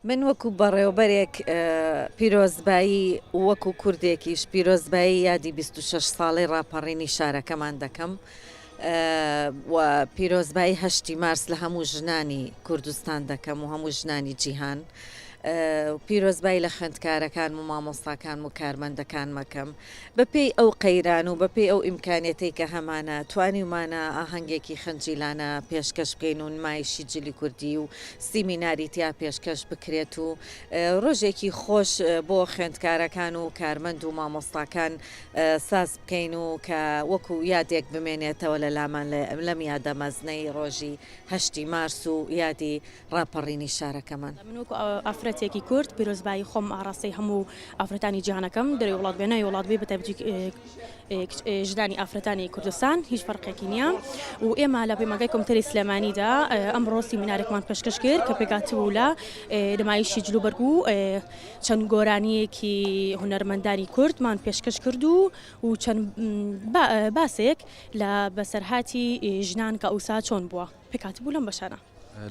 من وەکو بەڕێوەبەرێک پیرۆزبایی وەکو کوردێکیش پیرۆزبایی یادی 26 ساڵی ڕاپەڕینی شارەکەمان دەکەم و پیرۆزبایی 8 مارس لە هەموو ژنانی کوردستان دەکەم و هەموو ژنانی جیهان. پیرۆزبایی لە خوێندکارەکان و مامۆستاکان و کارمەندەکان مەکەم بەپێی ئەو قەیران و بەپێی ئەو ئیمکانێتی کە هەمانە توانیمانە ئاهەنگێکی خەنجیلانە پێشکەش بکەین و نمایشی جلی کوردی و سیمیناری تیا پێشکەش بکرێت و ڕۆژێکی خۆش بۆ خوێندکارەکان و کارمەند و مامۆستاکان ساز بکەین و کە وەکو یادێک بمێنێتەوە لە لامان لەم یادە مەزنەی ڕۆژی 8 مارس و یادی ڕاپەڕینی شارەکەمان. ئافرەتێکی کورد پیرۆزبایی خۆم ئاڕاستی هەموو ئافرەتانی جیهانەکەم دەرەوەی وڵات بێنەوەی وڵات بێ بەتایبەتی ژنانی ئافرەتانی کوردستان هیچ فەرقێکی نییە و ئێمە لە پەیمانگای کۆمتەری سلێمانیدا ئەمڕۆ سیمینارێکمان پێشکەش کرد کە پێکاتبوو لە نمایشی جلوبەرگ و چەند گۆرانیەکی هونەرمەندانی کوردمان پێشکەش کرد و چەند باسێک لە بەسەرهاتی ژنان کە ئەوسا چۆن بووە پێکاتبوو لەم بەشانە.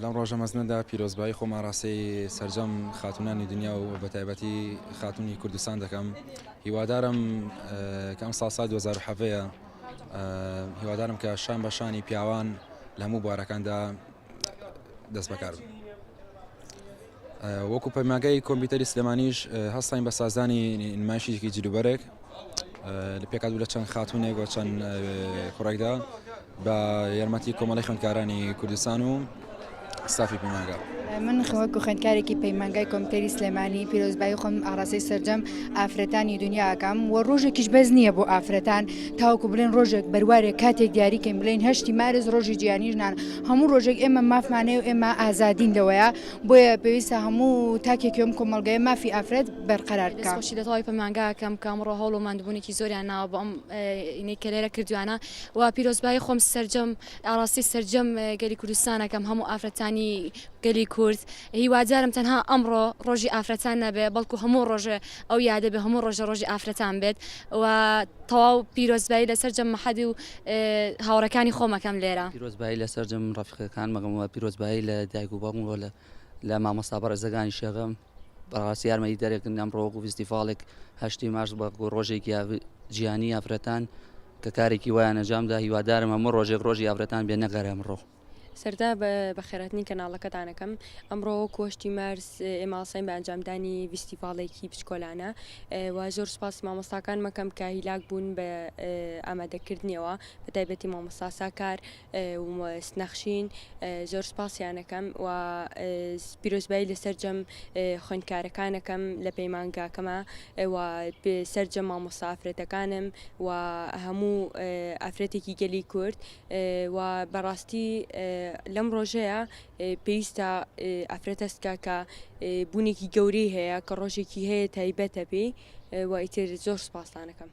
لەم ڕۆژە مەزنەدا پیرۆزبایی خۆم ئاڕاستەی سەرجەم خاتونانی دنیا و بەتایبەتی خاتونی کوردستان دەکەم. هیوادارم کە ئەم ساڵ 2007ەیە هیوادارم کە شان بە شانی پیاوان لە هەموو بوارەکاندا دەست بەکار بن. وەکو پەیمانگای کۆمپیوتەری سلێمانیش هەستین بە سازانی نمایشێکی جلوبەرێک لە پێکاتبوو لە چەند خاتونێک و چەند کوڕێکدا بە یارمەتی کۆمەڵی خوێندکارانی کوردستان و ستافی پەیمانگا. من وەکو خوێندکارێکی پەیمانگای کۆمپیوتەری سلێمانی پیرۆزبایی خۆم ئاڕاستەی سەرجەم ئافرەتانی دنیاکەم و ڕۆژێکیش بەس نییە بۆ ئافرەتان تاوەکو بڵێن ڕۆژێک بەروارێک کاتێک دیاریکەین بڵێن 8 مارس ڕۆژی جیهانی ژنان هەموو ڕۆژێک ئێمە مافمانەیە و ئێمە ئازادین لەوەیە بۆیە پێویستە هەموو تاکێکم کۆمەڵگەی مافی ئافرەت بەرقەرار بکات. خۆشی دەتەوەی پەیمانگاکەم کە ئەمڕۆ هەوڵ و ماندبوونێکی زۆریان ناوە بۆ ئەم ئینەی کە لێرە کردوانە و پیرۆزبایی خۆم سەرجەم ئاڕاستی سەرجەم گەلی کوردستانەکەم هەموو ئافرەتانی گەلی کورد هیوادارم تەنها ئەمڕۆ ڕۆژی ئافرەتان نەبێ بەڵکو هەموو ڕۆژە ئەو یادە بێ هەموو ڕۆژە ڕۆژی ئافرەتان بێت و تەواو پیرۆزبایی لەسەر جەم مەحەدی و هاوڕەکانی خۆمەکەم لێرە. پیرۆزبایی لەسەر جەم ڕەفیقەکان مەگەم و پیرۆزبایی لە دایک و باوکم لە مامۆستا بەڕێزەکانی شێغەم بەڕاستی یارمەتی دەرێکن ئەمڕۆ وەکو فستیڤاڵێک 8 مارس بە ڕۆژێکی جیهانی ئافرەتان کە کارێکی وایە ئەنجامدا هیوادارم هەموو ڕۆژێک ڕۆژی ئافرەتان بێ نەگەڕێ ئەمڕۆ. سەردا بە خێراتنی کەناڵەکەتانەکەم ئەمڕۆ کۆشتی مارس ئێماسەین بە ئەنجامدانی فستیڤاڵێکی بچکۆلانە و زۆر سپاس مامۆستاکان مەکەم کە هیلاک بوون بە ئامادەکردنیەوە بەتایبەتی مامۆستا ساکار و سنەخشین زۆر سپاسیانەکەم و پیرۆزبایی لەسەر جەم خوێندکارەکانەکەم لە پەیمانگاکەمە و سەرجەم مامۆستا ئافرەتەکانم و هەموو ئافرەتێکی گەلی کورد و بەڕاستی لەم ڕۆژەیە پێویستە ئافرەتەستکە کە بوونێکی گەورەی هەیە کە ڕۆژێکی هەیە تایبەتە پێی و ئیتر زۆر سپاسانەکەم.